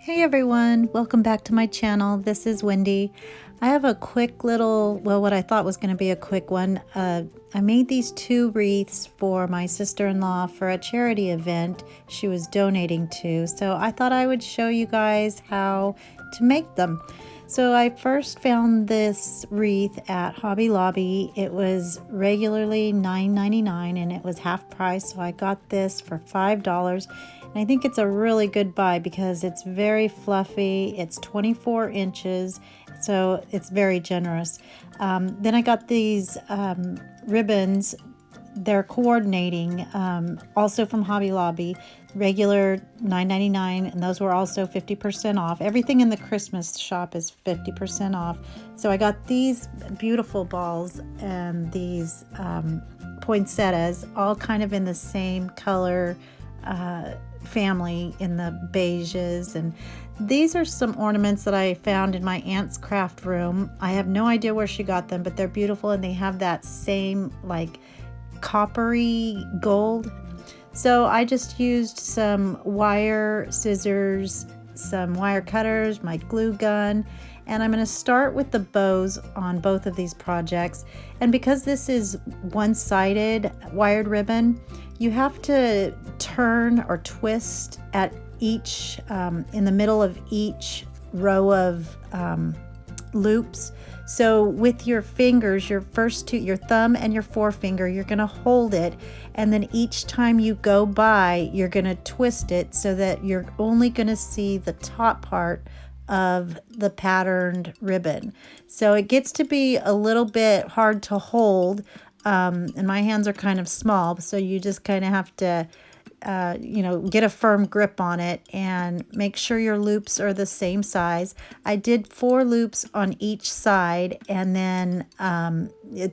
Hey everyone, welcome back to my channel. This is Wendy. I have a quick little, well, what I thought was going to be a quick one. I made these two wreaths for my sister-in-law for a charity event she was donating to. So I thought I would show you guys how to make them. So I first found this wreath at Hobby Lobby. It was regularly $9.99 and it was half price. So I got this for $5. And I think it's a really good buy because it's very fluffy. It's 24 inches, so it's very generous. Then I got these ribbons. They're coordinating, also from Hobby Lobby, regular $9.99, and those were also 50% off. Everything in the Christmas shop is 50% off. So I got these beautiful balls and these poinsettias, all kind of in the same color family, in the beiges. And these are some ornaments that I found in my aunt's craft room. I have no idea where she got them, but they're beautiful and they have that same like coppery gold. So I just used some wire scissors, some wire cutters, my glue gun, and I'm going to start with the bows on both of these projects. And because this is one-sided wired ribbon, you have to turn or twist at each, in the middle of each row of loops. So with your fingers, your first two, your thumb and your forefinger, you're going to hold it, and then each time you go by, you're going to twist it so that you're only going to see the top part of the patterned ribbon. So it gets to be a little bit hard to hold, and my hands are kind of small, so you just kind of have to get a firm grip on it and make sure your loops are the same size. I did 4 loops on each side, and then I'm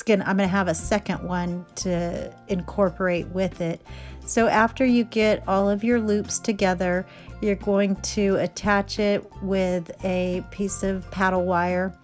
gonna have a second one to incorporate with it. So after you get all of your loops together, you're going to attach it with a piece of paddle wire,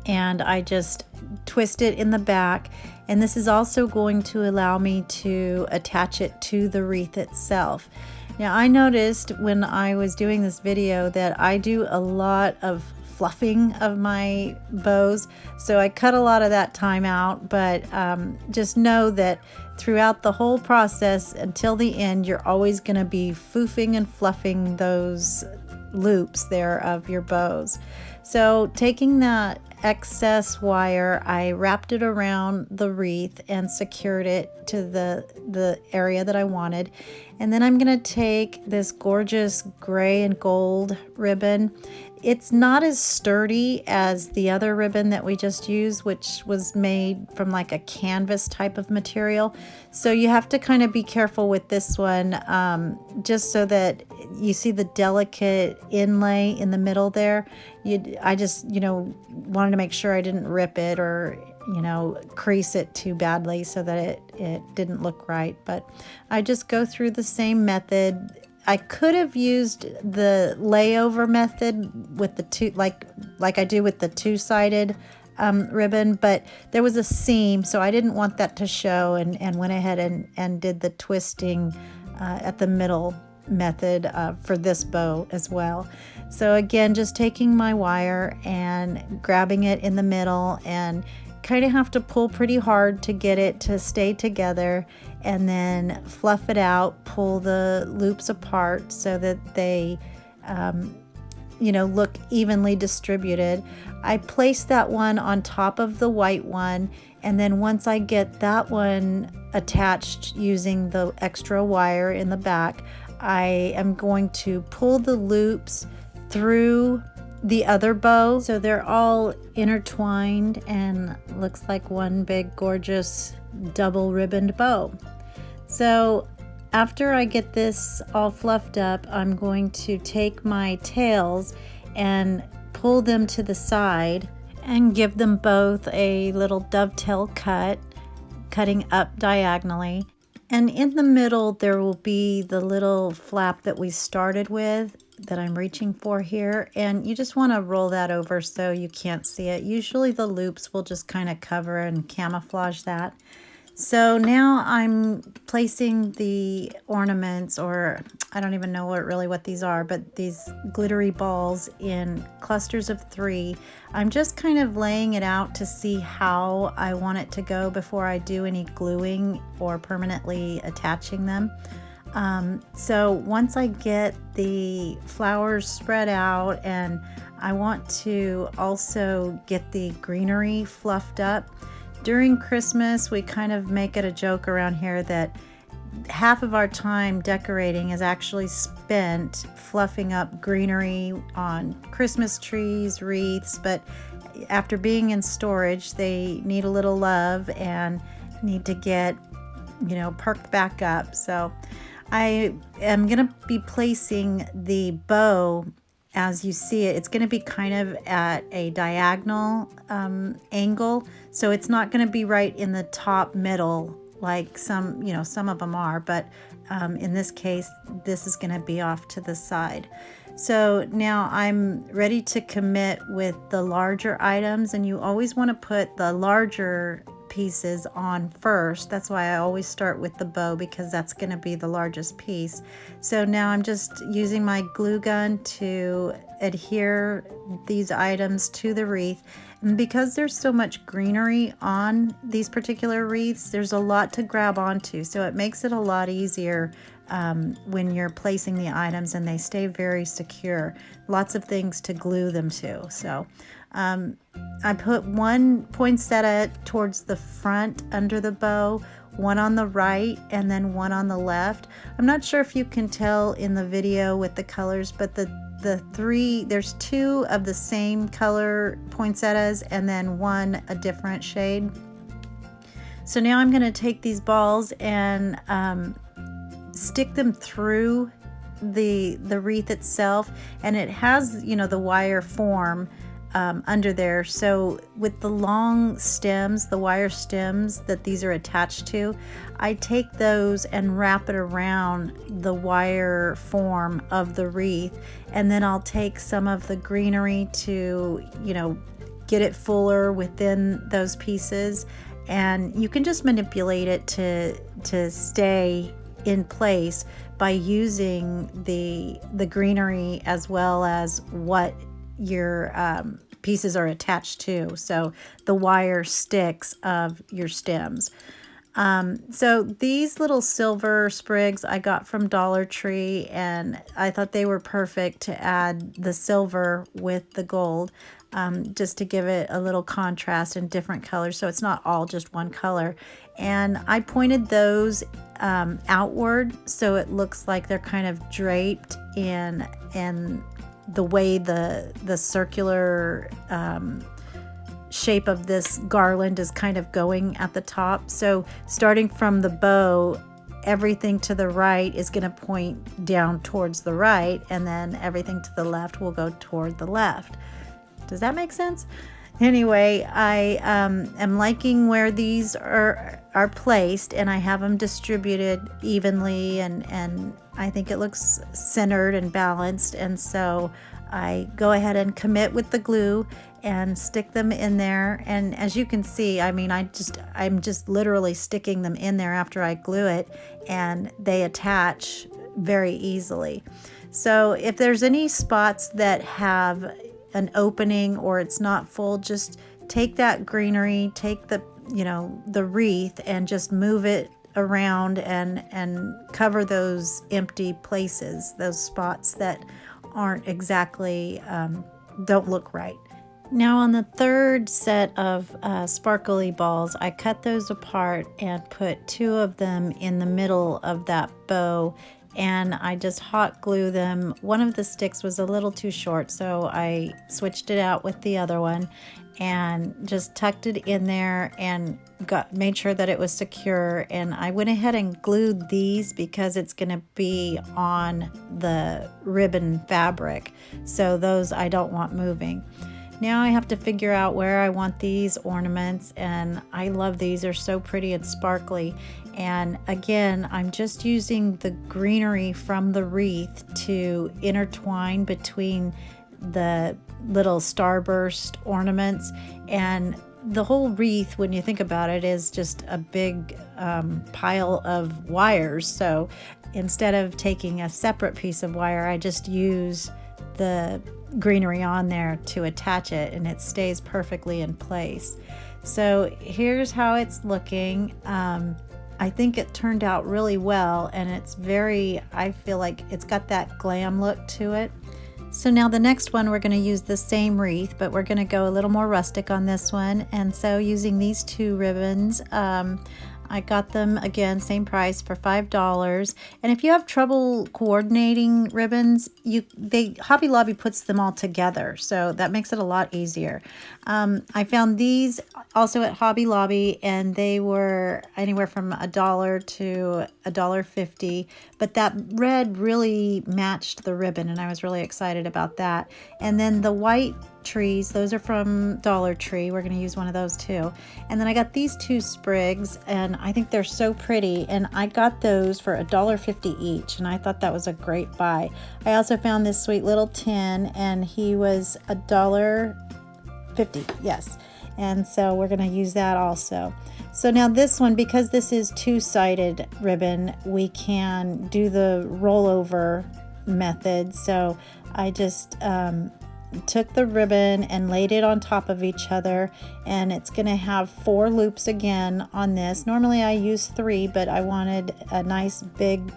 and I just twist it in the back. And this is also going to allow me to attach it to the wreath itself. Now, I noticed when I was doing this video that I do a lot of fluffing of my bows, so I cut a lot of that time out, but just know that throughout the whole process until the end, you're always going to be foofing and fluffing those loops there of your bows. So taking that excess wire, I wrapped it around the wreath and secured it to the area that I wanted. And then I'm going to take this gorgeous gray and gold ribbon. It's not as sturdy as the other ribbon that we just used, which was made from like a canvas type of material. So you have to kind of be careful with this one, just so that you see the delicate inlay in the middle there. I just, wanted to make sure I didn't rip it or, crease it too badly so that it didn't look right. But I just go through the same method. I could have used the layover method with the two, like I do with the two-sided ribbon, but there was a seam, so I didn't want that to show, and went ahead and did the twisting at the middle method for this bow as well. So again, just taking my wire and grabbing it in the middle, and kind of have to pull pretty hard to get it to stay together, and then fluff it out, pull the loops apart so that they look evenly distributed. I place that one on top of the white one, and then once I get that one attached using the extra wire in the back, I am going to pull the loops through the other bow so they're all intertwined and looks like one big gorgeous double ribboned bow. So after I get this all fluffed up, I'm going to take my tails and pull them to the side and give them both a little dovetail cut, cutting up diagonally. And in the middle, there will be the little flap that we started with that I'm reaching for here. And you just want to roll that over so you can't see it. Usually the loops will just kind of cover and camouflage that. So now I'm placing the ornaments, or I don't even know what these are, but these glittery balls in clusters of 3. I'm just kind of laying it out to see how I want it to go before I do any gluing or permanently attaching them. So once I get the flowers spread out, and I want to also get the greenery fluffed up. During Christmas, we kind of make it a joke around here that half of our time decorating is actually spent fluffing up greenery on Christmas trees, wreaths, but after being in storage, they need a little love and need to get, perked back up. So I am going to be placing the bow. As you see it, it's going to be kind of at a diagonal angle, so it's not going to be right in the top middle like some of them are, but in this case, this is going to be off to the side. So now I'm ready to commit with the larger items, and you always want to put the larger pieces on first. That's why I always start with the bow, because that's going to be the largest piece. So now I'm just using my glue gun to adhere these items to the wreath. And because there's so much greenery on these particular wreaths, there's a lot to grab onto. So it makes it a lot easier when you're placing the items, and they stay very secure. Lots of things to glue them to. So I put one poinsettia towards the front under the bow, one on the right, and then one on the left. I'm not sure if you can tell in the video with the colors, but there's 2 of the same color poinsettias and then one a different shade. So now I'm going to take these balls and stick them through the wreath itself, and it has the wire form under there. So with the long stems, the wire stems that these are attached to, I take those and wrap it around the wire form of the wreath, and then I'll take some of the greenery to get it fuller within those pieces, and you can just manipulate it to stay in place by using the greenery as well as what your pieces are attached to, so the wire sticks of your stems. So these little silver sprigs I got from Dollar Tree, and I thought they were perfect to add the silver with the gold, just to give it a little contrast in different colors, so it's not all just one color. And I pointed those outward, so it looks like they're kind of draped in the way the circular shape of this garland is kind of going at the top. So starting from the bow, everything to the right is going to point down towards the right, and then everything to the left will go toward the left. Does that make sense? Anyway, I am liking where these are placed, and I have them distributed evenly, and I think it looks centered and balanced. And so I go ahead and commit with the glue and stick them in there. And as you can see, I mean, I'm just literally sticking them in there after I glue it, and they attach very easily. So if there's any spots that have an opening or it's not full, just take that greenery, take the wreath, and just move it around and cover those empty places, those spots that aren't exactly don't look right. Now on the third set of sparkly balls, I cut those apart and put 2 of them in the middle of that bow, and I just hot glue them. One of the sticks was a little too short, so I switched it out with the other one and just tucked it in there and made sure that it was secure. And I went ahead and glued these because it's going to be on the ribbon fabric, so those I don't want moving. Now I have to figure out where I want these ornaments, and I love these. They're so pretty and sparkly. And again, I'm just using the greenery from the wreath to intertwine between the little starburst ornaments, and the whole wreath, when you think about it, is just a big pile of wires. So instead of taking a separate piece of wire, I just use the greenery on there to attach it, and it stays perfectly in place. So here's how it's looking. I think it turned out really well, and it's very, I feel like it's got that glam look to it. So now the next one, we're going to use the same wreath, but we're going to go a little more rustic on this one. And so using these two ribbons, I got them, again, same price, for $5. And if you have trouble coordinating ribbons, Hobby Lobby puts them all together, so that makes it a lot easier. I found these also at Hobby Lobby, and they were anywhere from $1 to $1.50, but that red really matched the ribbon, and I was really excited about that. And then the white trees, those are from Dollar Tree. We're going to use one of those too. And then I got these two sprigs, and I think they're so pretty, and I got those for $1.50 each, and I thought that was a great buy. I also found this sweet little tin, and he was $1.50, yes, and so we're going to use that also. So now this one, because this is two-sided ribbon, we can do the rollover method. So I just took the ribbon and laid it on top of each other, and it's going to have 4 loops again on this. Normally I use 3, but I wanted a nice big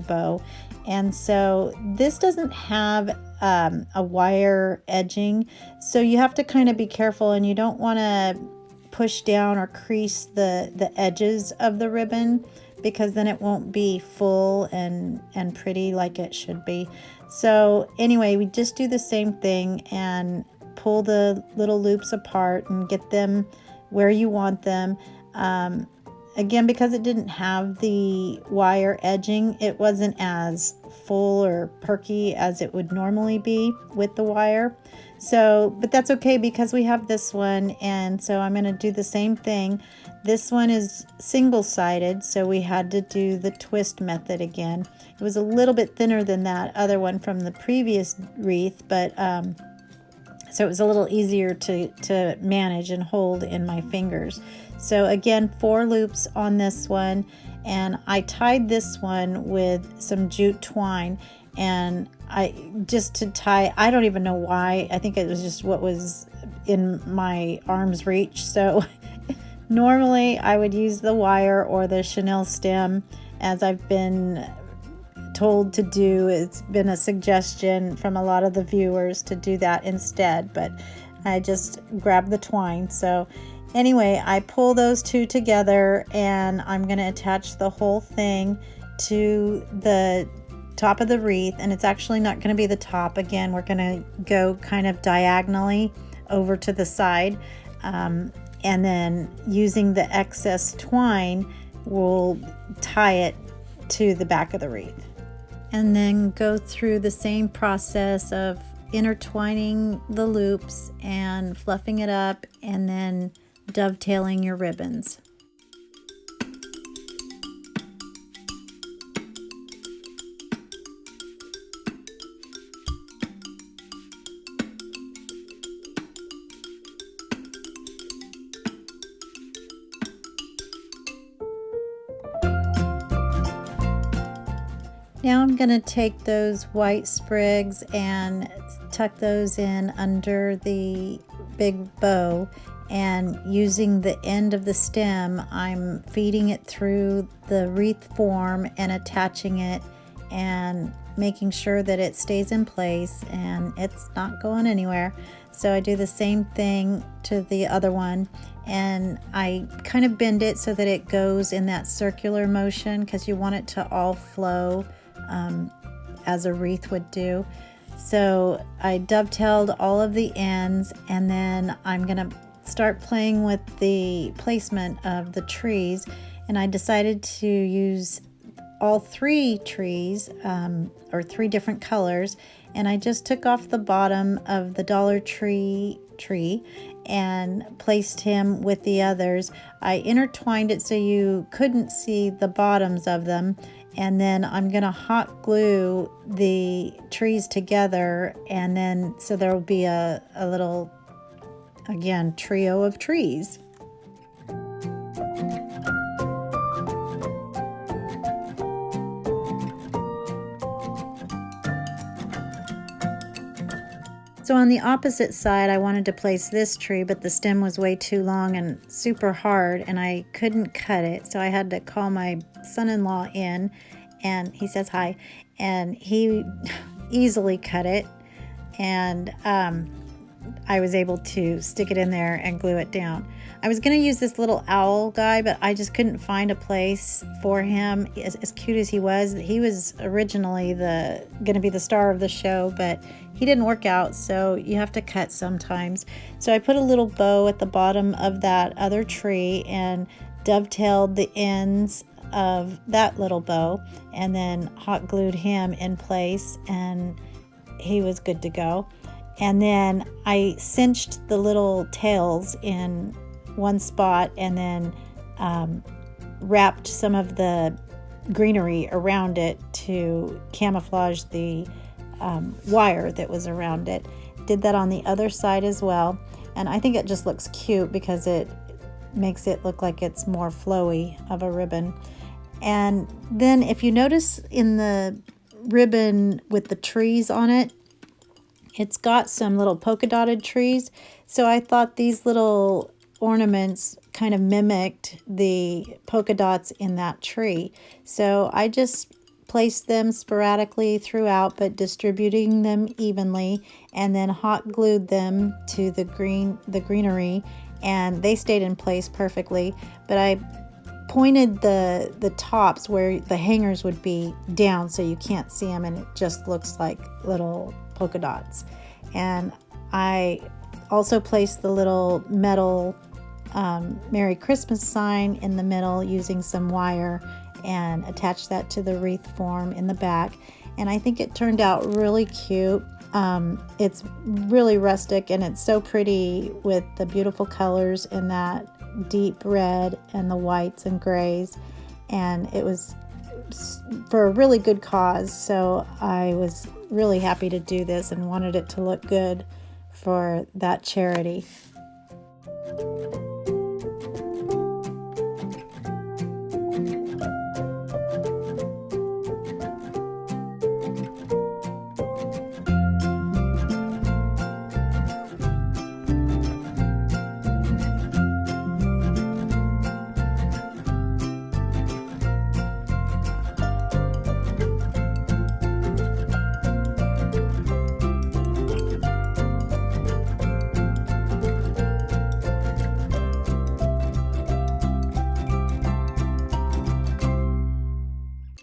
bow, and so this doesn't have a wire edging, so you have to kind of be careful, and you don't want to push down or crease the edges of the ribbon, because then it won't be full and pretty like it should be. So anyway, we just do the same thing and pull the little loops apart and get them where you want them. Again, because it didn't have the wire edging, it wasn't as full or perky as it would normally be with the wire. So, but that's okay, because we have this one, and so I'm going to do the same thing. This one is single-sided, so we had to do the twist method again. It was a little bit thinner than that other one from the previous wreath, but so it was a little easier to manage and hold in my fingers. So again, 4 loops on this one, and I tied this one with some jute twine, and just to tie, I don't even know why. I think it was just what was in my arm's reach. So normally I would use the wire or the chenille stem, as I've been told to do. It's been a suggestion from a lot of the viewers to do that instead, but I just grabbed the twine. So anyway, I pull those two together, and I'm going to attach the whole thing to the top of the wreath, and it's actually not going to be the top. Again, we're going to go kind of diagonally over to the side, and then using the excess twine, we'll tie it to the back of the wreath, and then go through the same process of intertwining the loops and fluffing it up, and then dovetailing your ribbons. Now I'm going to take those white sprigs and tuck those in under the big bow, and using the end of the stem, I'm feeding it through the wreath form and attaching it and making sure that it stays in place and it's not going anywhere. So I do the same thing to the other one, and I kind of bend it so that it goes in that circular motion, because you want it to all flow as a wreath would do. So I dovetailed all of the ends, and then I'm gonna start playing with the placement of the trees, and I decided to use all 3 trees, or 3 different colors, and I just took off the bottom of the Dollar Tree tree and placed him with the others. I intertwined it so you couldn't see the bottoms of them, and then I'm gonna hot glue the trees together, and then so there will be a little again, trio of trees. So on the opposite side, I wanted to place this tree, but the stem was way too long and super hard, and I couldn't cut it. So I had to call my son-in-law in, and he says hi, and he easily cut it, and I was able to stick it in there and glue it down. I was going to use this little owl guy, but I just couldn't find a place for him. As cute as he was originally going to be the star of the show, but he didn't work out, so you have to cut sometimes. So I put a little bow at the bottom of that other tree and dovetailed the ends of that little bow, and then hot glued him in place, and he was good to go. And then I cinched the little tails in one spot, and then wrapped some of the greenery around it to camouflage the wire that was around it. Did that on the other side as well, and I think it just looks cute because it makes it look like it's more flowy of a ribbon. And then if you notice in the ribbon with the trees on it, it's got some little polka dotted trees. So I thought these little ornaments kind of mimicked the polka dots in that tree. So I just placed them sporadically throughout, but distributing them evenly, and then hot glued them to the greenery, and they stayed in place perfectly. But I pointed the tops where the hangers would be down so you can't see them, and it just looks like little polka dots. And I also placed the little metal Merry Christmas sign in the middle using some wire, and attached that to the wreath form in the back. And I think it turned out really cute. It's really rustic, and it's so pretty with the beautiful colors in that deep red and the whites and grays, and it was for a really good cause. So I was really happy to do this and wanted it to look good for that charity.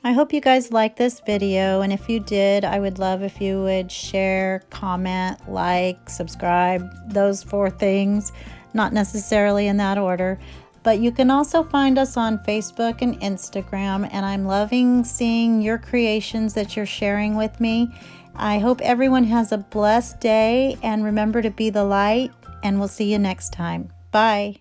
I hope you guys liked this video, and if you did, I would love if you would share, comment, like, subscribe, those 4 things, not necessarily in that order. But you can also find us on Facebook and Instagram, and I'm loving seeing your creations that you're sharing with me. I hope everyone has a blessed day, and remember to be the light, and we'll see you next time. Bye.